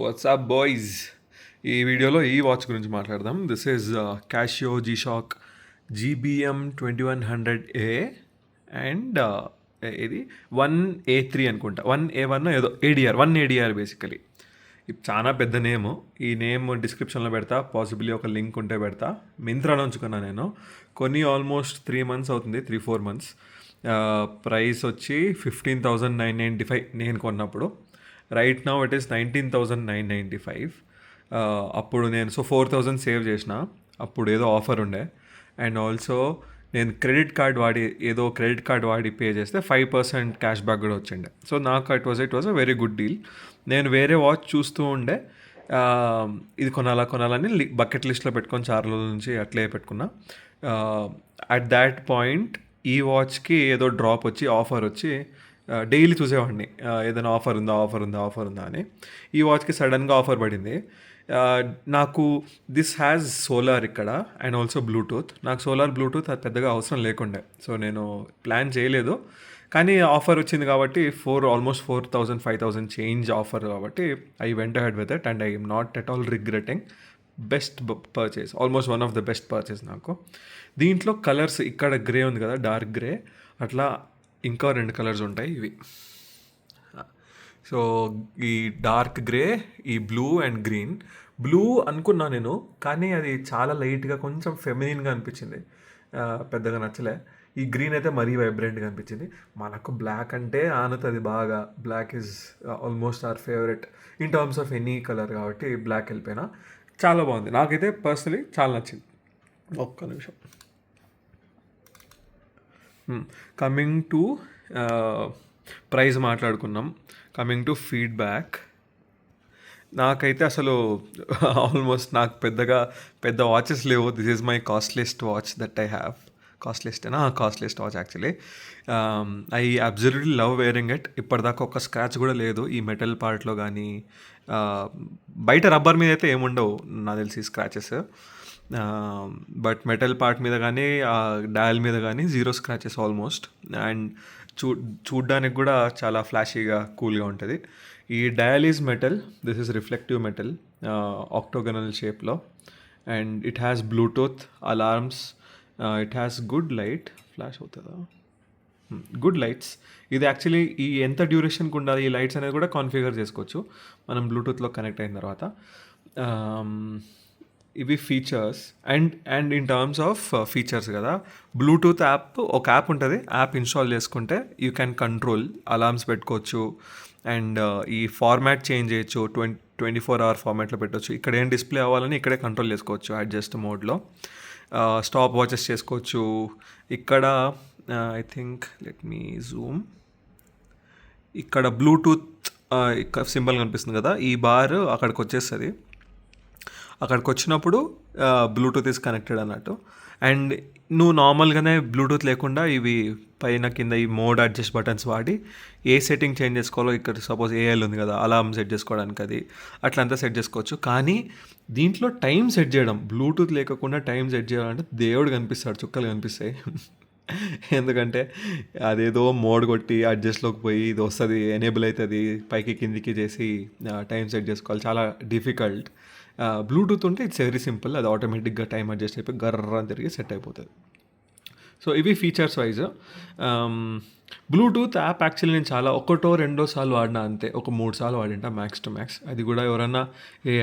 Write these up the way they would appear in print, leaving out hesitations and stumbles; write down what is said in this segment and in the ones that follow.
WhatsApp boys, ఈ వీడియోలో ఈ వాచ్ గురించి మాట్లాడదాం. This is Casio G Shock GBM 2100A and ఇది 1A3 అనుకుంటా, 1A1 ఏదో ఏడిఆర్ 1ADR బేసికలీ. ఇది చాలా పెద్ద నేమ్. ఈ నేమ్ డిస్క్రిప్షన్లో పెడతా, పాసిబిలీ ఒక లింక్ ఉంటే పెడతా. మింత్రాలో ఉంచుకున్నా నేను. కొన్ని ఆల్మోస్ట్ 3 months అవుతుంది, 3-4 months. ప్రైస్ వచ్చి 15,995 నేను కొన్నప్పుడు. Right now it is 19,995. అప్పుడు నేను 4,000 సేవ్ చేసిన. అప్పుడు ఏదో ఆఫర్ ఉండే. అండ్ ఆల్సో నేను క్రెడిట్ కార్డ్ వాడి పే చేస్తే 5% క్యాష్ బ్యాక్ కూడా వచ్చిండే. సో నాకు it was a very good deal. నేను వేరే వాచ్ చూస్తూ ఉండే, ఇది కొనాలని బకెట్ లిస్ట్లో పెట్టుకొని 4 రోజుల నుంచి అట్లే పెట్టుకున్నా. అట్ దాట్ పాయింట్ ఈ వాచ్కి ఏదో డ్రాప్ వచ్చి ఆఫర్ వచ్చి డైలీ చూసేవాడిని, ఏదైనా ఆఫర్ ఉందా అని. ఈ వాచ్కి సడన్గా ఆఫర్ పడింది. నాకు దిస్ హ్యాస్ సోలార్ ఇక్కడ అండ్ ఆల్సో బ్లూటూత్. నాకు సోలార్ బ్లూటూత్ అది పెద్దగా అవసరం లేకుండే, సో నేను ప్లాన్ చేయలేదు. కానీ ఆఫర్ వచ్చింది కాబట్టి ఆల్మోస్ట్ 4,000-5,000 చేంజ్ ఆఫర్ కాబట్టి I went ahead with it and I M not at all regretting. Best purchase, almost one of the best purchase నాకు. దీంట్లో కలర్స్ ఇక్కడ గ్రే ఉంది కదా, డార్క్ గ్రే, అట్లా ఇంకా 2 కలర్స్ ఉంటాయి ఇవి. సో ఈ డార్క్ గ్రే, ఈ బ్లూ అండ్ గ్రీన్. బ్లూ అనుకున్నా నేను, కానీ అది చాలా లైట్గా కొంచెం ఫెమినిన్గా అనిపించింది, పెద్దగా నచ్చలే. ఈ గ్రీన్ అయితే మరీ వైబ్రెంట్గా అనిపించింది. మనకు బ్లాక్ అంటే ఆనుతుంది బాగా. Black is almost our favourite in terms of any colour, కాబట్టి బ్లాక్ వెళ్ళిపోయినా. చాలా బాగుంది, నాకైతే పర్సనలీ చాలా నచ్చింది. ఒక్క నిమిషం. కమింగ్ టు ప్రైజ్ మాట్లాడుకున్నాం. కమింగ్ టు ఫీడ్బ్యాక్, నాకైతే అసలు ఆల్మోస్ట్ నాకు పెద్ద వాచెస్ లేవు. This is my costliest watch that I have. Costliest watch actually. I absolutely love wearing it. ఇప్పటిదాకా ఒక స్క్రాచ్ కూడా లేదు ఈ మెటల్ పార్ట్లో కానీ. బయట రబ్బర్ మీద అయితే ఏముండవు నాకు తెలిసి స్క్రాచెస్, బట్ మెటల్ పార్ట్ మీద కానీ డయల్ మీద కానీ 0 స్క్రాచెస్ ఆల్మోస్ట్. అండ్ చూడ్డానికి కూడా చాలా ఫ్లాషీగా కూల్గా ఉంటుంది. ఈ dial is metal, this is reflective metal, octagonal షేప్లో. And it has Bluetooth alarms, it has good light, flash అవుతుందా, గుడ్ లైట్స్. ఇది యాక్చువల్లీ ఈ ఎంత డ్యూరేషన్కి ఉండాలి ఈ లైట్స్ అనేది కూడా కాన్ఫిగర్ చేసుకోవచ్చు మనం బ్లూటూత్లో కనెక్ట్ అయిన తర్వాత. ఇవి features. And in terms of features కదా, బ్లూటూత్ ఒక యాప్ ఉంటుంది. యాప్ ఇన్స్టాల్ చేసుకుంటే యూ క్యాన్ కంట్రోల్ అలార్మ్స్ పెట్టుకోవచ్చు. అండ్ ఈ ఫార్మాట్ చేంజ్ చేయొచ్చు, 24 hour ఫార్మాట్లో పెట్టవచ్చు. ఇక్కడ ఏం డిస్ప్లే అవ్వాలని ఇక్కడే కంట్రోల్ చేసుకోవచ్చు అడ్జస్ట్ మోడ్లో. స్టాప్ వాచెస్ చేసుకోవచ్చు ఇక్కడ. I think let me Zoom. ఇక్కడ బ్లూటూత్ ఇక్కడ సింబల్ కనిపిస్తుంది కదా, ఈ బార్ అక్కడికి వచ్చేస్తుంది. అక్కడికి వచ్చినప్పుడు బ్లూటూత్ ఈజ్ కనెక్టెడ్ అన్నట్టు. అండ్ నువ్వు నార్మల్గానే బ్లూటూత్ లేకుండా ఇవి పైన కింద ఈ మోడ్ అడ్జస్ట్ బటన్స్ వాడి ఏ సెట్టింగ్ చేంజ్ చేసుకోవాలో, ఇక్కడ సపోజ్ ఏఎల్ ఉంది కదా, అలారం సెట్ చేసుకోవడానికి అది అట్లంతా సెట్ చేసుకోవచ్చు. కానీ దీంట్లో టైం సెట్ చేయడం, బ్లూటూత్ లేకుండా టైం సెట్ చేయాలంటే దేవుడు కనిపిస్తాడు, చుక్కలు కనిపిస్తాయి. ఎందుకంటే అదేదో మోడ్ కొట్టి అడ్జస్ట్లోకి పోయి ఇది వస్తుంది, ఎనేబుల్ అవుతుంది, పైకి కిందికి చేసి టైం సెట్ చేసుకోవాలి, చాలా డిఫికల్ట్. బ్లూటూత్ ఉంటే ఇట్స్ వెరీ సింపుల్, అది ఆటోమేటిక్గా టైం అడ్జస్ట్ అయిపోయి గర్రని తిరిగి సెట్ అయిపోతుంది. సో ఇవి features wise. Bluetooth app actually నేను చాలా 1-2 సార్లు వాడినా అంతే, ఒక 3 సార్లు వాడింటా మ్యాక్స్ టు మ్యాక్స్. అది కూడా ఎవరన్నా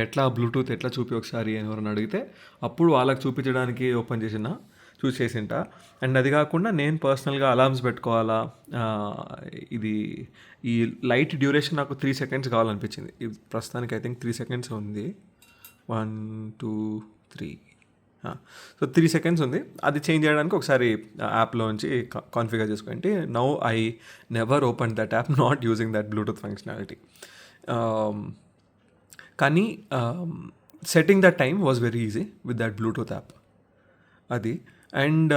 ఎట్లా బ్లూటూత్ ఎట్లా చూపి ఒకసారి అని ఎవరైనా అడిగితే అప్పుడు వాళ్ళకి చూపించడానికి ఓపెన్ చూసేసింటా. అండ్ అది కాకుండా నేను పర్సనల్గా అలార్మ్స్ పెట్టుకోవాలా, ఇది ఈ లైట్ డ్యూరేషన్ నాకు 3 seconds కావాలనిపించింది. ఇది ప్రస్తుతానికి ఐ థింక్ 3 seconds ఉంది. 1, 2, 3. సో 3 seconds ఉంది. అది చేంజ్ చేయడానికి ఒకసారి యాప్లోంచి కాన్ఫిగర్ చేసుకోండి. Now I never open that app, not using that Bluetooth functionality. కానీ setting that time was very easy with that Bluetooth app అది. అండ్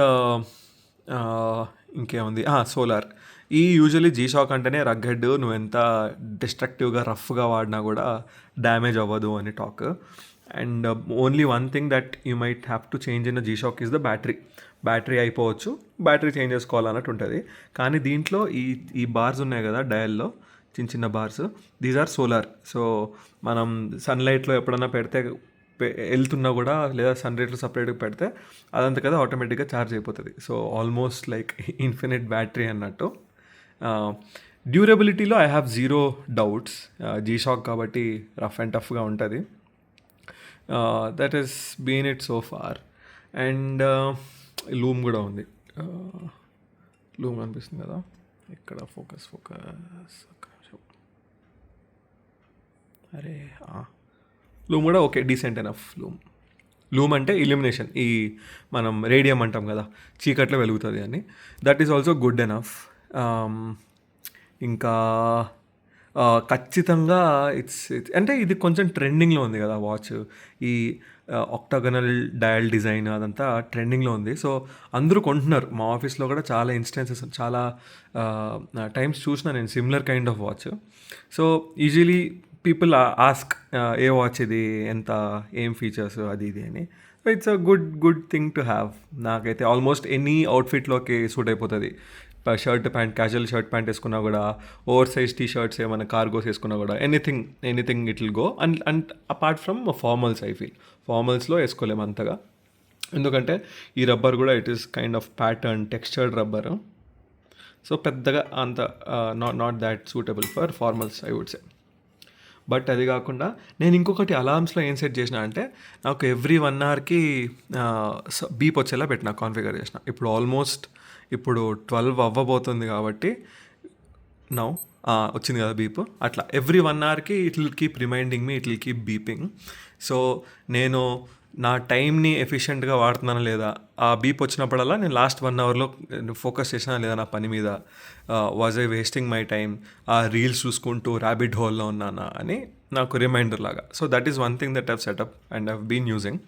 ఇంకేముంది, సోలార్. ఈ యూజువలీ జీ షాక్ అంటేనే రగ్గెడ్, నువ్వు ఎంత డిస్ట్రక్టివ్గా రఫ్గా వాడినా కూడా డ్యామేజ్ అవ్వదు అని talk. And only one thing that you might have to change in G Shock is the battery అయిపోవచ్చు, బ్యాటరీ చేంజ్ చేసుకోవాలన్నట్టు ఉంటుంది. కానీ దీంట్లో ఈ బార్స్ ఉన్నాయి కదా డయల్లో, చిన్న చిన్న bars. These are solar. So మనం సన్లైట్లో ఎప్పుడన్నా పెడితే వెళ్తున్నా కూడా లేదా సన్ రేట్లో సపరేట్గా పెడితే అదంతా కదా ఆటోమేటిక్గా ఛార్జ్ అయిపోతుంది. So almost like infinite battery అన్నట్టు. డ్యూరబిలిటీలో I have zero doubts. G Shock కాబట్టి రఫ్ అండ్ టఫ్గా ఉంటుంది. That is been it so far. And lume కూడా ఉంది. లూమ్ కనిపిస్తుంది కదా ఇక్కడ. ఫోకస్ అరే లూమ్ కూడా ఓకే, డీసెంట్ ఎనఫ్. లూమ్ అంటే ఇల్యూమినేషన్, ఈ మనం రేడియం అంటాం కదా, చీకట్లో వెలుగుతుంది అని. That is also good enough. ఇంకా ఖచ్చితంగా ఇట్స్ అంటే ఇది కొంచెం ట్రెండింగ్లో ఉంది కదా వాచ్. ఈ ఆక్టాగనల్ డయల్ డిజైన్ అదంతా ట్రెండింగ్లో ఉంది. సో అందరూ కొంటున్నారు. మా ఆఫీస్లో కూడా చాలా ఇన్స్టెన్సెస్, చాలా టైమ్స్ చూసిన నేను similar kind of watch. So usually people ask ఏ వాచ్ ఇది, ఎంత, ఏం ఫీచర్స్, అది ఇది అని. So it's a good thing to have. నాకైతే ఆల్మోస్ట్ ఎనీ అవుట్ఫిట్లోకి సూట్ అయిపోతుంది. Shirt pant, casual shirt pant వేసుకున్నా కూడా, ఓవర్ సైజ్ టీ షర్ట్స్ ఏమైనా కార్గోస్ వేసుకున్నా కూడా, anything it will go. And apart from formals, I feel ఫార్మల్స్లో వేసుకోలేము అంతగా. ఎందుకంటే ఈ రబ్బర్ కూడా it is kind of pattern textured rubber. So పెద్దగా అంత not that suitable for formals, I would say. But అది కాకుండా నేను ఇంకొకటి అలార్మ్స్లో ఏం సెట్ చేసిన అంటే, నాకు ఎవ్రీ 1 అవర్కి బీప్ వచ్చేలా పెట్టిన, కాన్ఫిగర్ చేసిన. ఇప్పుడు ఆల్మోస్ట్ 12 అవ్వబోతుంది కాబట్టి నౌ వచ్చింది కదా బీప్. అట్లా ఎవ్రీ 1 అవర్కి it will keep reminding me, it will keep beeping. So నేను నా టైంని ఎఫిషియెంట్గా వాడుతున్నానా లేదా, ఆ బీప్ వచ్చినప్పుడల్లా నేను లాస్ట్ 1 అవర్లో ఫోకస్ చేసినా లేదా నా పని మీద, was I wasting my time, ఆ రీల్స్ చూసుకుంటూ ర్యాబిట్ హోల్లో ఉన్నానా అని నాకు రిమైండర్ లాగా. So that is one thing that I've set up and I've been using.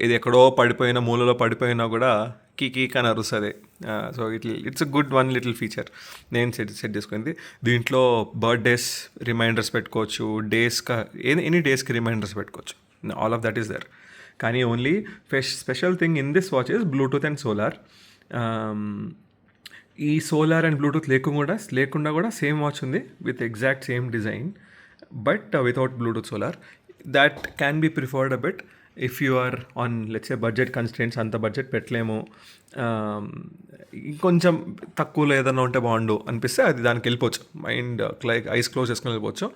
ఇది ఎక్కడో పడిపోయిన మూలలో పడిపోయినా కూడా కీక్ అని అరుస్తుంది. So it's a good one little feature నేను సెట్ చేసుకుంది. దీంట్లో బర్త్డేస్ రిమైండర్స్ పెట్టుకోవచ్చు, ఎనీ డేస్కి రిమైండర్స్ పెట్టుకోవచ్చు. All of that is there. కానీ only special thing in this watch is Bluetooth and solar. ఈ సోలార్ అండ్ బ్లూటూత్ లేకుండా కూడా సేమ్ వాచ్ ఉంది with exact same design, but without Bluetooth solar. That can be preferred a bit if you are on let's say budget constraints. అంత budget పెట్టలేము, ఇంకొంచెం తక్కువలో ఏదైనా ఉంటే బాగుండు అనిపిస్తే అది దానికి వెళ్ళిపోవచ్చు. మైండ్ లైక్ ఐస్ క్లోజ్ చేసుకొని వెళ్ళిపోవచ్చు.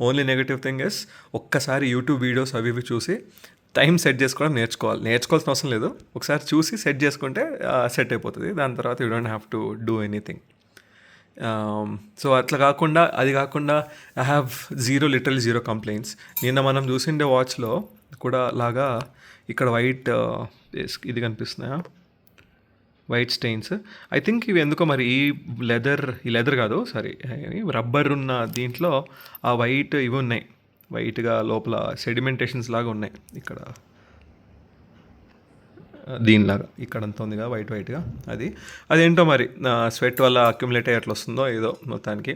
ఓన్లీ నెగటివ్ థింగ్ ఇస్ ఒక్కసారి యూట్యూబ్ వీడియోస్ అవి చూసి టైం సెట్ చేసుకోవడం నేర్చుకోవాల్సిన అవసరం లేదు. ఒకసారి చూసి సెట్ చేసుకుంటే సెట్ అయిపోతుంది. దాని తర్వాత you don't have to do anything. So అట్లా కాకుండా, అది కాకుండా ఐ హ్యావ్ జీరో కంప్లైంట్స్. నిన్న మనం చూసిండే వాచ్లో కూడా లాగా ఇక్కడ వైట్ ఇది కనిపిస్తున్నాయా, వైట్ స్టెయిన్స్. ఐ థింక్ ఇవి ఎందుకో మరి ఈ లెదర్ కాదు, సారీ, రబ్బర్ ఉన్న దీంట్లో ఆ వైట్ ఇవి ఉన్నాయి, వైట్గా లోపల సెడిమెంటేషన్స్ లాగా ఉన్నాయి. ఇక్కడ దీనిలాగా ఇక్కడంతా ఉంది కదా వైట్గా, అదేంటో మరి స్వెట్ వల్ల అక్యుములేట్ అయ్యి అట్లా వస్తుందో ఏదో మొత్తానికి.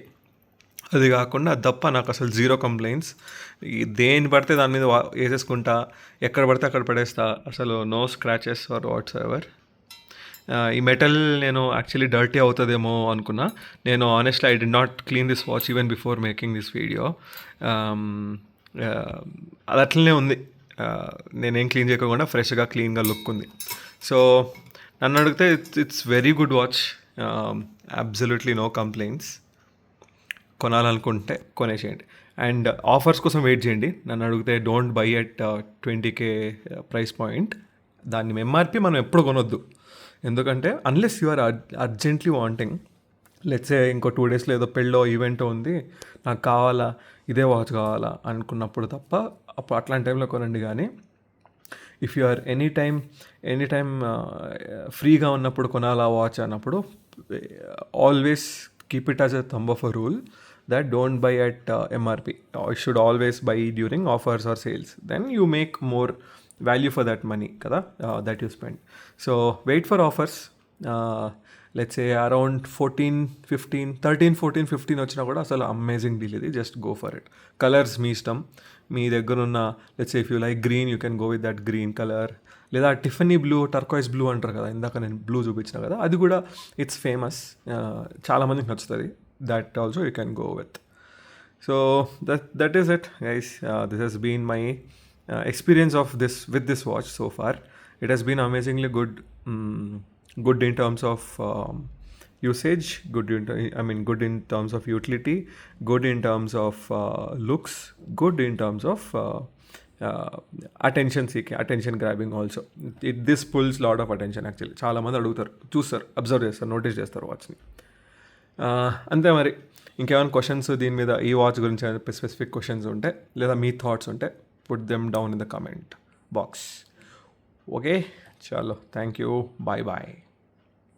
అది కాకుండా తప్ప నాకు అసలు జీరో కంప్లైంట్స్. దేని పడితే దాని మీద వేసేసుకుంటా, ఎక్కడ పడితే అక్కడ పడేస్తా, అసలు no scratches or whatsoever. ఈ మెటల్ నేను యాక్చువల్లీ డర్టీ అవుతుందేమో అనుకున్నా. నేను honestly I did not clean this watch even before making this video. అది అట్లనే ఉంది, నేనేం క్లీన్ చేయకుండా ఫ్రెష్గా క్లీన్గా లుక్ ఉంది. సో నన్ను అడిగితే it's very good watch, absolutely no complaints. కొనాలనుకుంటే కొనేసేయండి. అండ్ ఆఫర్స్ కోసం వెయిట్ చేయండి. నన్ను అడిగితే don't buy at 20K price point. దాన్ని ఎంఆర్పి మనం ఎప్పుడు కొనొద్దు. ఎందుకంటే unless you are urgently wanting, let's say ఇంకో 2 డేస్లో ఏదో పెళ్ళో ఈవెంట్ ఉంది, నాకు కావాలా, ఇదే వాచ్ కావాలా అనుకున్నప్పుడు తప్ప అప్పుడు అట్లాంటి టైంలో కొనండి. కానీ if you or any time ఫ్రీగా ఉన్నప్పుడు కొనాలా వాచ్ అన్నప్పుడు always keep it as a thumb of a rule that don't buy at MRP. You should always buy during offers or sales. Then you make more value for that money kada that you spend. So wait for offers. Let's say around 14, 15, 13, 14, 15 వచ్చినా కూడా అసలు amazing deal ఇది. Just go for it. Colours మీ ఇష్టం, మీ దగ్గర ఉన్న, let's say if you like green you can go with that green colour, లేదా టిఫనీ బ్లూ, టర్కాయిస్ బ్లూ అంటారు కదా, ఇందాక నేను బ్లూ చూపించిన కదా, అది కూడా ఇట్స్ ఫేమస్, చాలామందికి నచ్చుతుంది. that also you can go with. So that is it, guys. This has been my experience of this with this watch so far. It has been amazingly good. Good in terms of usage. Good in terms of utility. Good in terms of looks. Good in terms of attention seeking, attention grabbing also. This pulls lot of attention actually. చాలా మంది అడుగుతారు, చూస్తారు, observe చేస్తారు, notice చేస్తారు వాచ్ని. అంతే మరి. ఇంకేమైనా questions దీని మీద, ఈ వాచ్ గురించి స్పెసిఫిక్ క్వశ్చన్స్ ఉంటే లేదా మీ థాట్స్ ఉంటే put them down in the comment box. Okay, చలో, థ్యాంక్ యూ, బాయ్ బాయ్.